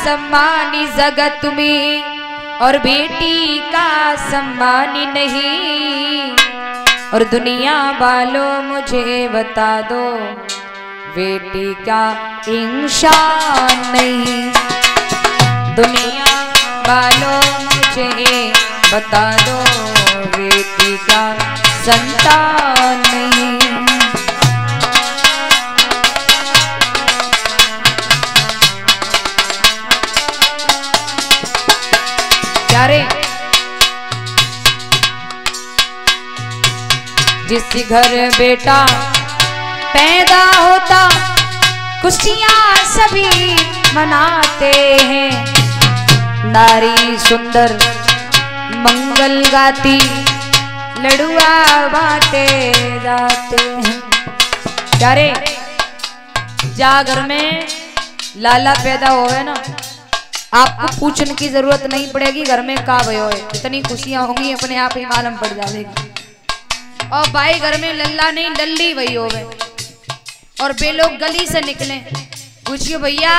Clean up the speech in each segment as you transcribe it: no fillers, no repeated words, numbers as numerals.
सम्मानी जगत में और बेटी का सम्मानी नहीं। और दुनिया वालों मुझे बता दो बेटी का इंसान नहीं। दुनिया वालों मुझे बता दो बेटी का संतान नहीं। प्यारे, जिस घर बेटा पैदा होता खुशियां सभी मनाते हैं। नारी सुंदर मंगल गाती लड़ुआ बांटे जाते हैं। प्यारे, जा घर में लाला पैदा होवे ना, आपको पूछने की जरूरत नहीं पड़ेगी घर में का भयो है, इतनी खुशियां होंगी अपने आप ही मालूम पड़ जाएगी। और भाई घर में लल्ला नहीं लल्ली वही होवे और बे लोग गली से निकले, पूछिए भैया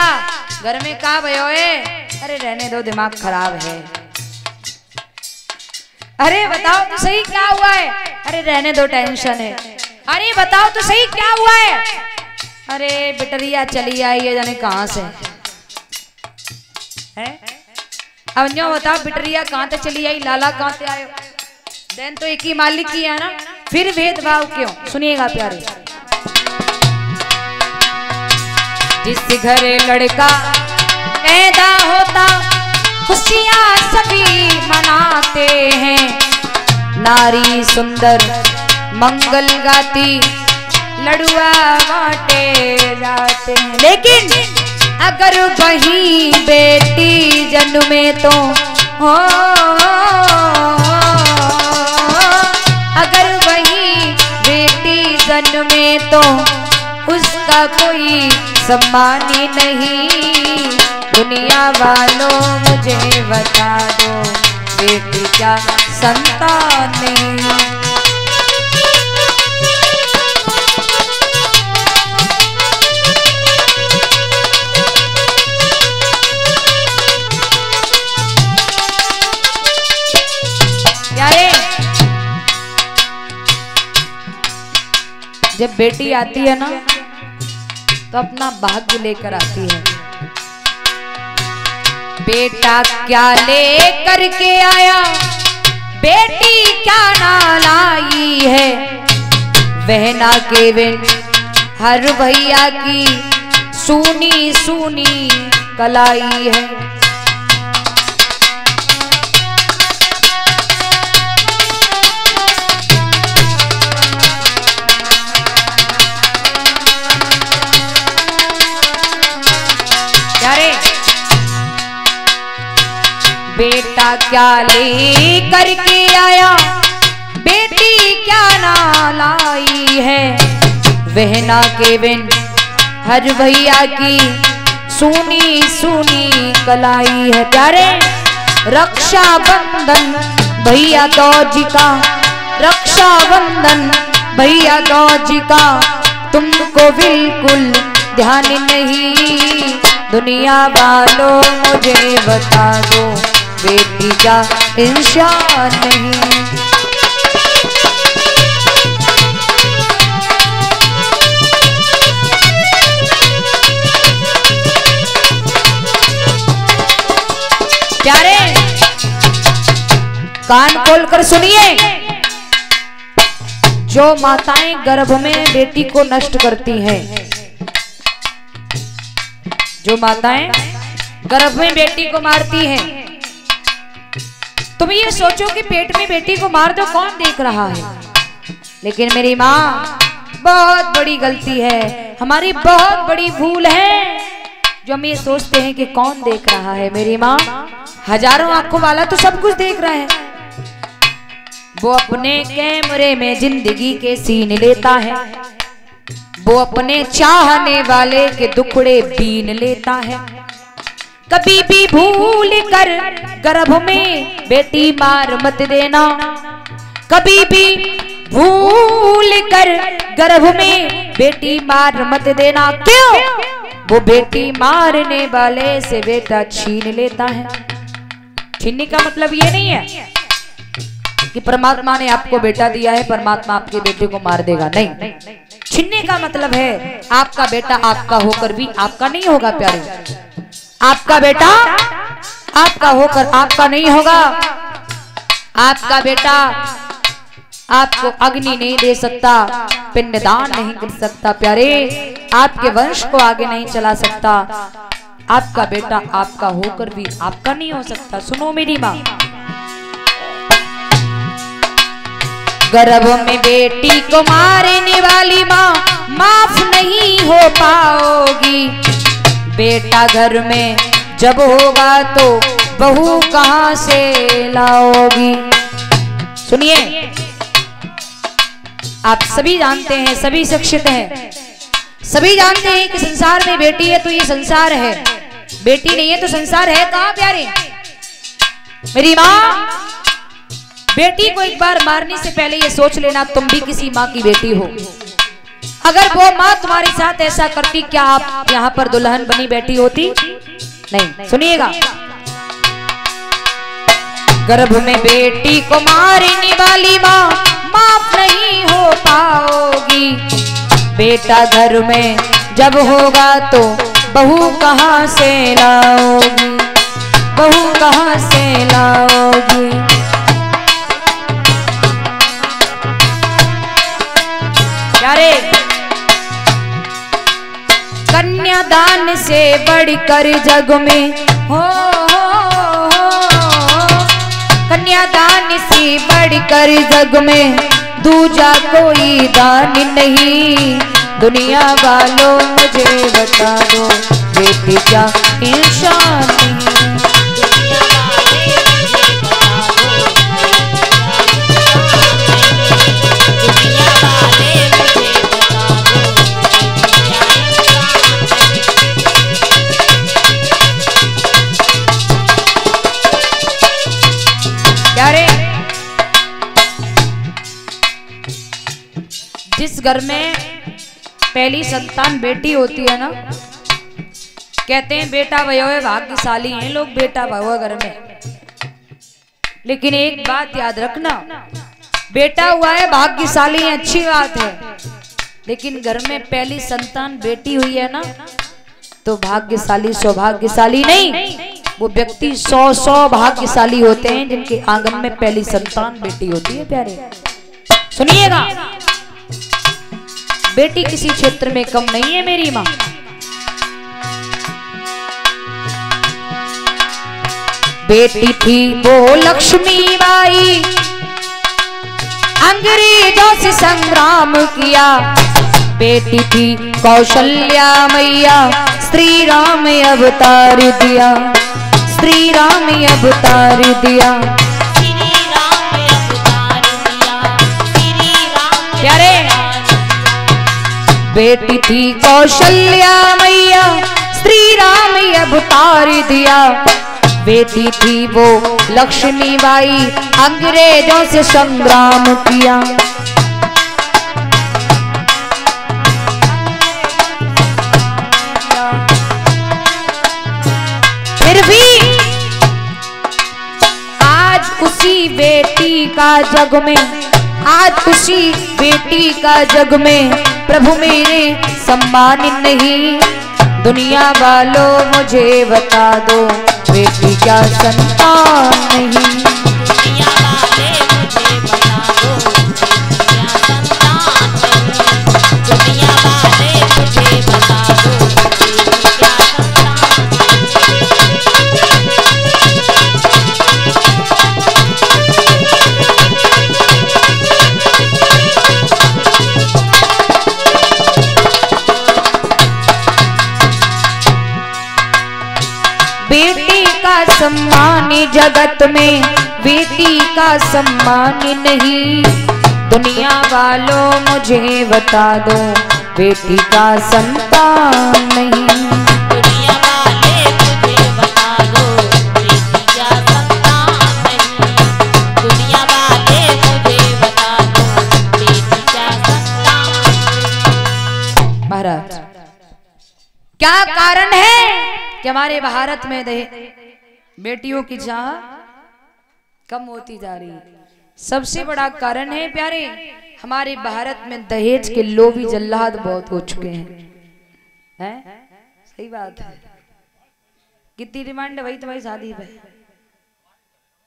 घर में का भयो है? अरे रहने दो दिमाग खराब है। अरे बताओ तो सही क्या हुआ है? अरे रहने दो टेंशन है। अरे बताओ तो सही क्या हुआ है? अरे बिटरिया चली आई है जाने कहां से है। अब जो बताओ बिटरिया कहां तक चली आई, लाला कहां से आयो? देन तो एक ही मालिक की है ना, फिर भेदभाव क्यों? सुनिएगा प्यारे, जिस घर लड़का पैदा होता खुशियां सभी मनाते हैं। नारी सुंदर मंगल गाती लड़ुआ बांटे जाते हैं। लेकिन अगर वही बेटी जन्मे तो हो, अगर वही बेटी जन्मे तो उसका कोई सम्मान ही नहीं। दुनिया वालों मुझे बता दो बेटी क्या संतान नहीं। जब बेटी आती है ना तो अपना भाग्य लेकर आती है। बेटा क्या लेकर के आया, बेटी क्या ना लाई है। बहना के बिन हर भैया की सूनी सूनी कलाई है। बेटा क्या ले करके आया, बेटी क्या ना लाई है। बहना के बिन हर भैया की सूनी सूनी कलाई है। प्यारे, रक्षा बंधन भैया दौजी का, रक्षा बंधन भैया दौजी का तुमको बिल्कुल ध्यान नहीं। दुनिया वालों मुझे बता दो बेटी का इंसान नहीं। प्यारे, कान खोलकर सुनिए, जो माताएं गर्भ में बेटी को नष्ट करती हैं, जो माताएं गर्भ में बेटी को मारती हैं, तुम ये सोचो कि पेट में बेटी को मार दो, कौन देख रहा है? लेकिन मेरी माँ, बहुत बड़ी गलती है, हमारी बहुत बड़ी भूल है जो हम ये सोचते हैं कि कौन देख रहा है। मेरी माँ, हजारों आंखों वाला तो सब कुछ देख रहा है। वो अपने कैमरे में जिंदगी के सीन लेता है, वो अपने चाहने वाले के दुखड़े बीन लेता है। कभी भी भूल कर गर्भ में बेटी मार मत देना, कभी भी भूल कर गर्भ में बेटी मार मत देना। क्यों? वो बेटी मारने वाले से बेटा छीन लेता है। छीनने का मतलब ये नहीं है कि परमात्मा ने आपको बेटा दिया है, परमात्मा आपके बेटे को मार देगा, नहीं। छीनने का मतलब है आपका बेटा आपका होकर भी आपका नहीं होगा प्यारे। आपका बेटा आपका होकर आपका नहीं होगा। आपका बेटा आपको अग्नि नहीं दे सकता, पिंडदान नहीं कर सकता प्यारे, आपके वंश को आगे नहीं चला सकता। आपका बेटा आपका होकर भी आपका नहीं हो सकता। सुनो मेरी माँ, गर्भ में बेटी को मारने वाली माँ माफ नहीं हो पाओगी। बेटा घर में जब होगा तो बहू कहां से लाओगी। सुनिए, आप सभी जानते हैं, सभी शिक्षित हैं, सभी जानते हैं कि संसार में बेटी है तो ये संसार है, बेटी नहीं है तो संसार है कहां प्यारे। मेरी माँ, बेटी को एक बार मारने से पहले ये सोच लेना तुम भी किसी माँ की बेटी हो। अगर वो माँ तुम्हारे साथ ऐसा करती, क्या आप यहाँ पर दुल्हन बनी बैठी होती? नहीं। सुनिएगा, गर्भ में बेटी को मारने वाली माँ माफ नहीं हो पाओगी। बेटा घर में जब होगा तो बहू कहां से लाओगी, बहू कहां से लाओगी। प्यारे, कन्यादान से बढ़कर जग में हो, कन्यादान से बढ़कर जग में दूजा कोई दान नहीं। दुनिया वालों मुझे बता दो, बेटी क्या इंसान नहीं। जिस घर में पहली संतान बेटी होती है ना, कहते हैं बेटा भयो है, भाग्यशाली हैं लोग बेटा भयो घर में। लेकिन एक बात याद रखना, बेटा हुआ है भाग्यशाली है, अच्छी बात है, लेकिन घर में पहली संतान बेटी हुई है ना तो भाग्यशाली सौभाग्यशाली नहीं, वो व्यक्ति 100 भाग्यशाली होते हैं जिनके आंगन में पहली संतान बेटी होती है प्यारे। सुनिएगा, बेटी किसी क्षेत्र में कम नहीं है मेरी माँ। बेटी थी वो लक्ष्मी बाई, अंग्रेजों से संग्राम किया। बेटी थी कौशल्या मैया, श्री राम अवतार दिया, श्री राम अवतार दिया। प्यारे, बेटी थी कौशल्या मैया, श्री राम अवतार दिया। बेटी थी वो लक्ष्मी बाई, अंग्रेजों से संग्राम किया। फिर भी आज उसी बेटी का जग में, आज उसी बेटी का जग में प्रभु मेरे सम्मान नहीं। दुनिया वालों मुझे बता दो, बेटी क्या संतान नहीं। दुनिया वाले मुझे बता दो, क्या संतान नहीं। दुनिया वाले मुझे बता दो, क्या बेटी का सम्मान जगत में, बेटी का सम्मान नहीं। दुनिया वालों मुझे बता दो, बेटी का संतान नहीं। दुनिया वाले मुझे बता दो, बेटी का संतान नहीं। दुनिया वाले मुझे बता दो, बेटी का संतान। महाराज क्या कि हमारे भारत में बेटियों की चाह कम होती जा रही है। सबसे बड़ा कारण है प्यारे, हमारे भारत में दहेज के लोभी जल्लाद बहुत हो चुके हैं? सही बात है। कितनी डिमांड है भाई तुम्हारी शादी पे?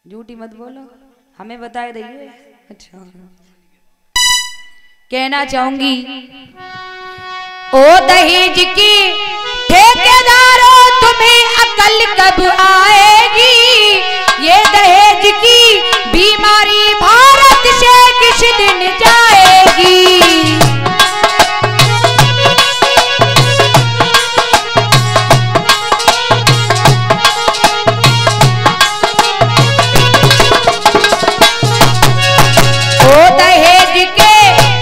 झूठी मत बोलो, हमें बताए दीजिए। अच्छा, कहना चाहूंगी ओ दहेज की ठेकेदारों तुम्हें अकल कब आएगी? ये दहेज की बीमारी भारत से किस दिन जाएगी? ओ दहेज के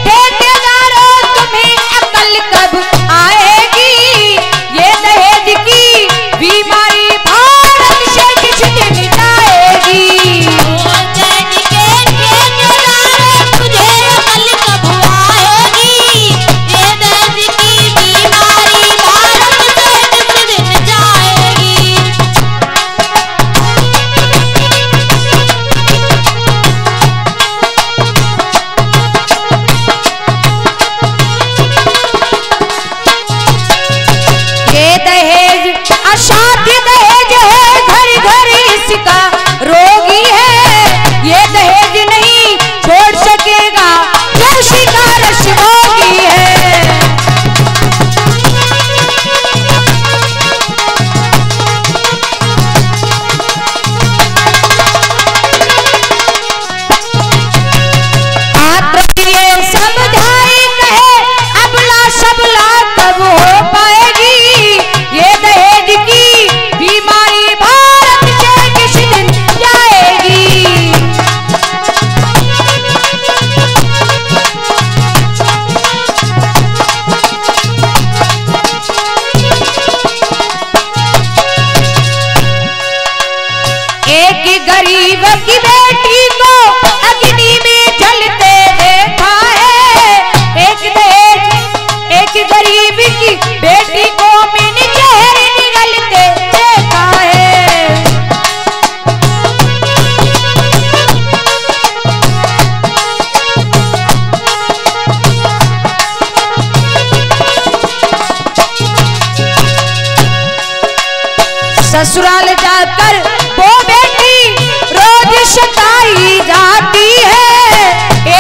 ठेकेदारों तुम्हें अकल कब आएगी? ये दहेज की बीमारी भारत से किस दिन जाएगी? अशांति दहेज है, घर घर इसका रोगी है। ये दहेज नहीं छोड़ सकेगा जो शिकारश भोगी है। ये समझाई कहे अबला सबला कब हो पाएगी? ये दहेज की बीमारी भारत से किस दिन जाएगी? एक गरीब की बेटी को अग्नि में जलते देखा है। एक गरीब की बेटी को मैंने जहर निगलते देखा है। ससुराल जाकर वो बेटी रोज सताई जाती है।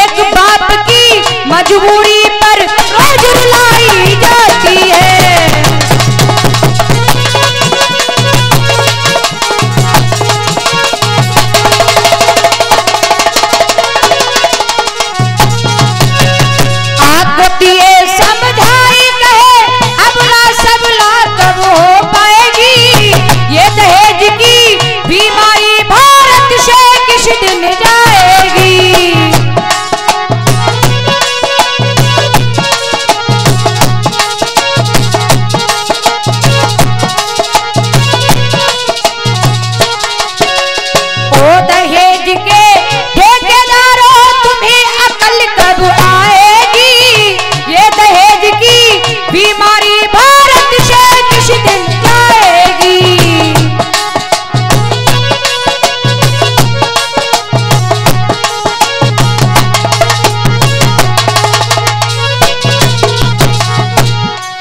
एक बाप की मजबूरी पर रोज रुलाई जाती है। आकृतिये समझाई कहे अबला सबला कब हो पाएगी? ये दहेज की बीमारी भारत से किस दिन जाएगी? ओ दहेज के ठेकेदारों तुम्हें अकल कब आएगी? ये दहेज की बीमारी भारत से किस दिन जाएगी?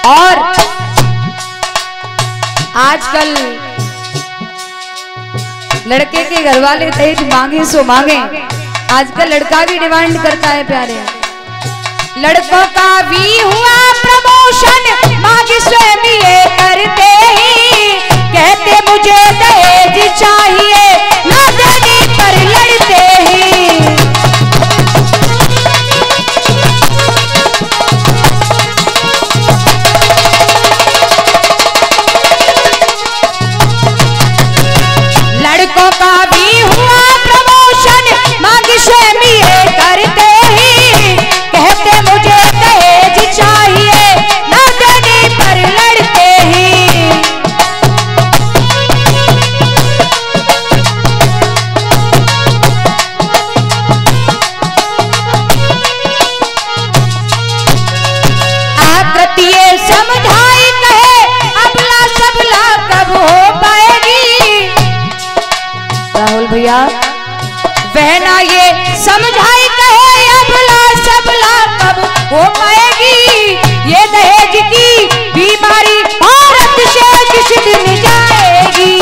और आजकल लड़के के घर वाले दहेज मांगे सो मांगे, आजकल लड़का भी डिमांड करता है प्यारे। लड़कों का भी हुआ प्रमोशन, मांग स्वयं ये करते ही। कहते मुझे दहेज चाहिए, ना देने पर लड़ते ही। लड़कों का भी हुआ प्रमोशन, मांग स्वयं ये करते ही। कहते मुझे दहेज चाहिए, ना देने पर लड़ते ही। आकृतिये समझाई कहे अबला सबला कब हो भैया बहना ये समझाई कहे अबला सबला कब हो पाएगी, ये दहेज की बीमारी भारत से किस दिन जाएगी।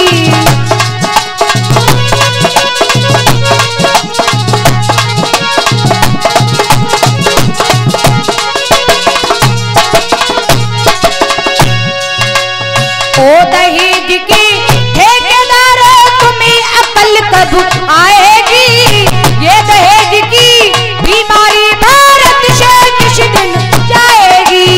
ओ दहेज की ठेकेदारों तुम्हें अकल कब आएगी, ये दहेज की बीमारी भारत से किस दिन जाएगी।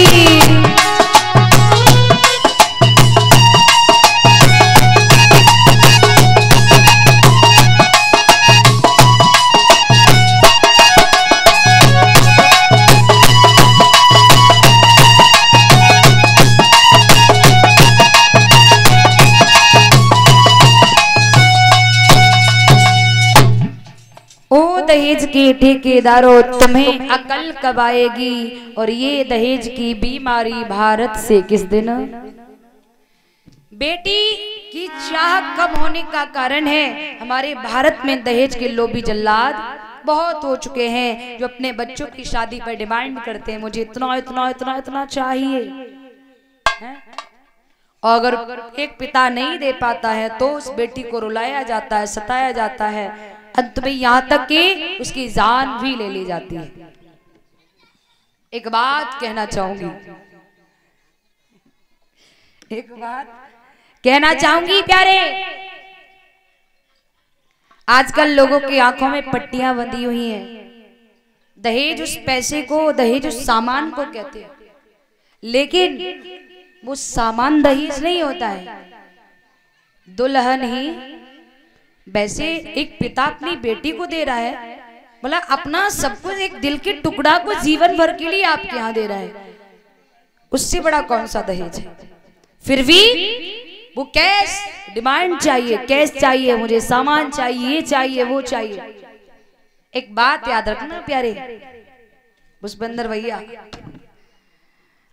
दहेज के ठेकेदारों तुम्हें अकल कब आएगी, और ये दहेज की बीमारी भारत से किस दिन। बेटी की चाह कम होने का कारण है हमारे भारत में दहेज के लोभी जल्लाद बहुत हो चुके हैं, जो अपने बच्चों की शादी पर डिमांड करते हैं मुझे इतना इतना इतना इतना चाहिए है? और अगर एक पिता नहीं दे पाता है तो उस बेटी को रुलाया जाता है, सताया जाता है, अंत में यहां तक कि उसकी जान भी ले ली जाती है। एक बात कहना चाहूंगी, एक बात कहना चाहूंगी प्यारे, आजकल लोगों की आंखों में पट्टियां बंधी हुई हैं। दहेज उस पैसे को, दहेज उस सामान को कहते हैं, लेकिन वो सामान दहेज नहीं होता है, दुल्हन ही। वैसे एक पिता अपनी बेटी को दे रहा है, बोला अपना सब कुछ, एक दिल के टुकड़ा को जीवन भर के लिए आपके यहाँ दे रहा है, उससे बड़ा कौन सा दहेज है। फिर भी वो कैश डिमांड चाहिए, कैश चाहिए, मुझे सामान चाहिए, ये चाहिए, वो चाहिए। एक बात याद रखना प्यारे पुष्पेंद्र भैया,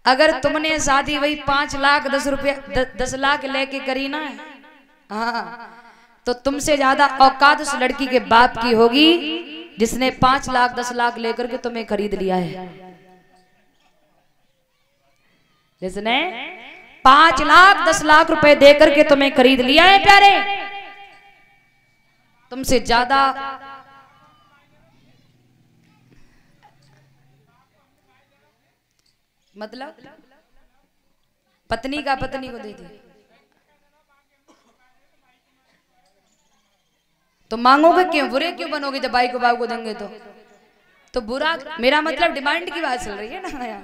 अगर तुमने शादी वही 5 लाख 10 रुपया 10 लाख लेके करी ना, हाँ, तो तुमसे ज्यादा औकात उस लड़की के बाप की होगी जिसने 5 लाख 10 लाख लेकर के तुम्हें खरीद लिया है। जिसने 5 लाख 10 लाख रुपए देकर के तुम्हें खरीद लिया है प्यारे, तुमसे ज्यादा मतलब पत्नी का पत्नी को दे दी तो मांगोगे क्यों, बुरे क्यों बनोगे जब भाई को बाबू को देंगे तो बुरा। मेरा मतलब डिमांड की बात चल रही है ना यहाँ,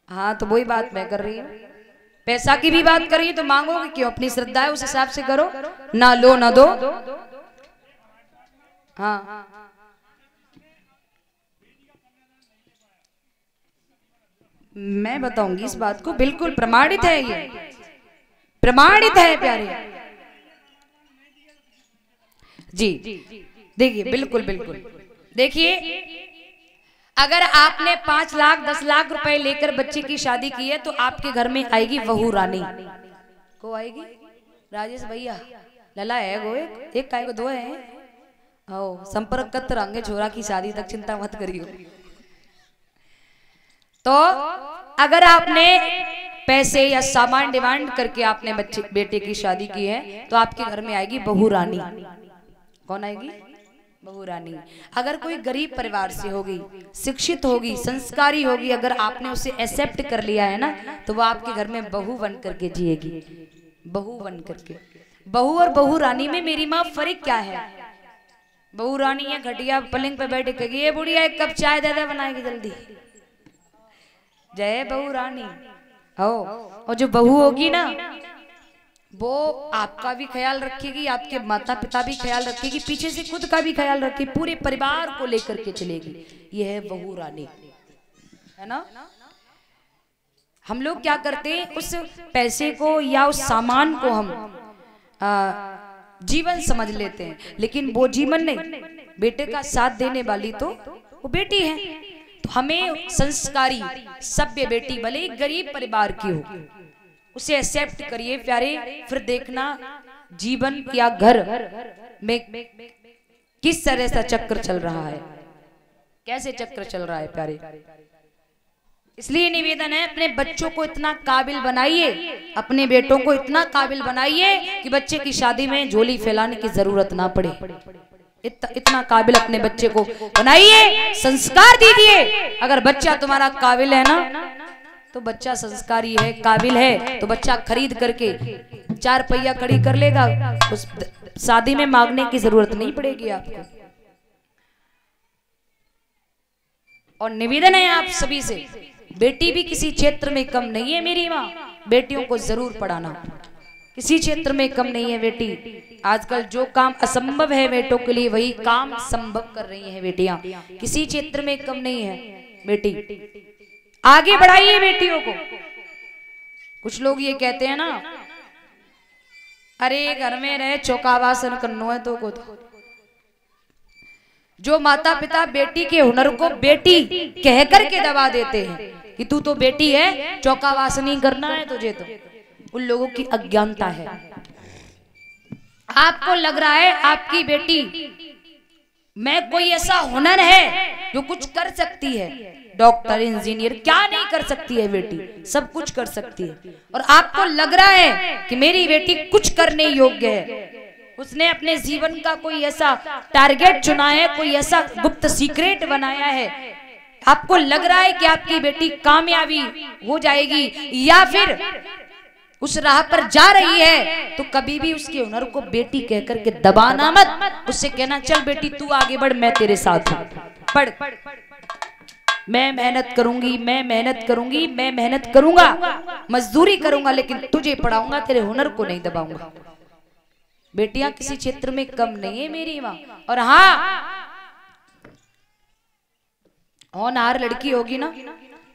हाँ, तो वही बात मैं कर रही हूँ। पैसा की भी बात कर रही है तो मांगोगे क्यों, अपनी श्रद्धा है उस हिसाब से करो, ना लो ना दो। हाँ, मैं बताऊंगी इस बात को, बिल्कुल प्रमाणित है, ये प्रमाणित है प्यारे जी। देखिए बिल्कुल बिल्कुल, देखिए अगर आपने 5 लाख 10 लाख रुपए लेकर बच्चे की शादी की है तो आपके घर में आएगी बहू रानी। को आएगी राजेश भैया, लला है वो, एक काय को 2 है। आओ संपर्क करते रहेंगे छोरा की शादी तक, चिंता मत करियो। तो अगर आपने पैसे या सामान डिमांड करके आपने बच्चे बेटे की शादी की है तो आपके घर में आएगी बहू रानी। कौन आएगी, बहू रानी। अगर कोई गरीब परिवार से होगी, शिक्षित होगी, संस्कारी होगी, अगर आपने उसे एक्सेप्ट कर लिया है ना तो वो आपके घर में बहू बन करके जिएगी, बहू बन करके। बहू और बहू रानी में मेरी माँ फर्क क्या है। बहू रानी है घटिया पलंग पे बैठे कहेगी ये बुढ़िया 1 कप चाय दे दे बनाएगी जल्दी, जय बहू रानी। और जो बहू होगी ना वो आपका भी ख्याल रखेगी, आपके माता पिता भी ख्याल रखेगी, पीछे से खुद का भी ख्याल रखेगी, पूरे परिवार को लेकर के चलेगी। ये है बहू रानी, है ना। हम लोग क्या करते हैं, उस पैसे को या उस सामान को हम जीवन समझ लेते हैं, लेकिन वो जीवन नहीं। बेटे का साथ देने वाली तो वो बेटी है। तो हमें संस्कारी सभ्य बेटी भले ही गरीब परिवार की हो उसे एक्सेप्ट करिए प्यारे। फिर देखना जीवन या घर में किस तरह से चक्र चल रहा है, कैसे चक्र चल रहा है प्यारे। इसलिए निवेदन है, अपने बच्चों को इतना काबिल बनाइए, अपने बेटों को इतना काबिल बनाइए कि बच्चे की शादी में झोली फैलाने की जरूरत ना पड़े। इतना काबिल अपने बच्चे को बनाइए, संस्कार दीजिए। अगर बच्चा तुम्हारा काबिल है ना, तो बच्चा संस्कारी है, काबिल है, तो बच्चा खरीद करके 4 पहिया खड़ी कर लेगा, उस शादी में मांगने की जरूरत नहीं पड़ेगी आपको। और निवेदन है आप सभी से, बेटी भी किसी क्षेत्र में कम नहीं है मेरी माँ, बेटियों को जरूर पढ़ाना, किसी क्षेत्र में कम नहीं है बेटी। आजकल जो काम असंभव है बेटों के लिए, वही काम संभव कर रही हैं बेटियां, किसी क्षेत्र में कम नहीं है बेटी। आगे बढ़ाइए बेटियों को। कुछ लोग ये कहते हैं ना, अरे घर में रहे चौकावासन करनो है तो को। जो माता पिता बेटी के हुनर को बेटी कह करके दबा देते हैं कि तू तो बेटी है, चौकावासनी करना है तुझे, तो उन लोगों की अज्ञानता है। आपको लग रहा है आपकी बेटी में कोई ऐसा हुनर है जो कुछ कर सकती है, डॉक्टर इंजीनियर, क्या नहीं कर सकती है बेटी, सब कुछ कर सकती है। और आपको लग रहा है कि मेरी बेटी कुछ करने योग्य है, उसने अपने जीवन का कोई ऐसा टारगेट चुना है, कोई ऐसा गुप्त सीक्रेट बनाया है, आपको लग रहा है कि आपकी बेटी कामयाबी हो जाएगी या फिर उस राह पर जा रही है, तो कभी भी उसके हुनर को बेटी कह करके दबाना मत। उससे कहना, चल बेटी तू आगे बढ़, मैं तेरे साथ हूं, पढ़, मैं मेहनत करूंगी, मैं मेहनत करूंगी, मैं मेहनत करूंगा, मजदूरी करूंगा, लेकिन तुझे पढ़ाऊंगा, तेरे हुनर को नहीं दबाऊंगा। बेटियां किसी क्षेत्र में कम नहीं है मेरी माँ। और हाँ, होनहार लड़की होगी ना,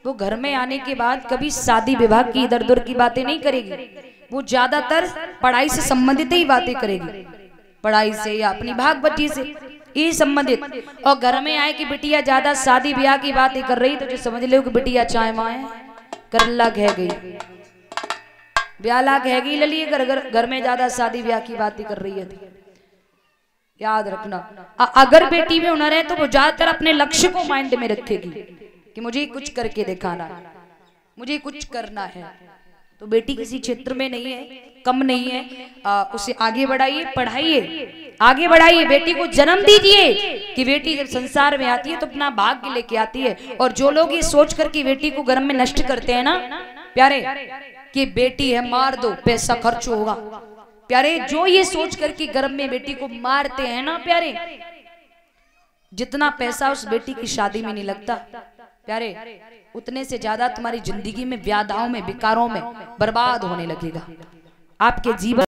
वो घर में आने के बाद कभी शादी विवाह की इधर उधर की बातें नहीं करेगी, वो ज्यादातर पढ़ाई से संबंधित ही बातें करेगी, पढ़ाई से या अपनी भाग बच्ची से ही संबंधित। और घर में आए कि बिटिया ज्यादा शादी ब्याह की बातें कर रही, तो जो समझ लो कि बिटिया चाय माए करला कह गई, ब्याला कह गई, ललिए घर में ज्यादा शादी ब्याह की बातें कर रही है। याद रखना, अगर बेटी में हुनर है तो वो ज्यादातर अपने लक्ष्य को माइंड में रखेगी कि मुझे कुछ करके दिखाना है, मुझे कुछ करना है। तो बेटी किसी क्षेत्र में नहीं है, कम नहीं है, उसे आगे बढ़ाइए, पढ़ाइए, आगे बढ़ाइए, बेटी को जन्म दीजिए कि बेटी जब संसार में आती है तो अपना भाग्य लेके आती है। और जो लोग ये सोच कर कि बेटी को गर्भ में नष्ट करते हैं ना प्यारे, कि बेटी है मार दो पैसा खर्च होगा, प्यारे, जो ये सोच कर कि गर्भ में बेटी को मारते हैं ना प्यारे, जितना पैसा उस बेटी की शादी में नहीं लगता प्यारे, उतने से ज्यादा तुम्हारी जिंदगी में व्याधाओं में विकारों में बर्बाद होने लगेगा। आपके जीवन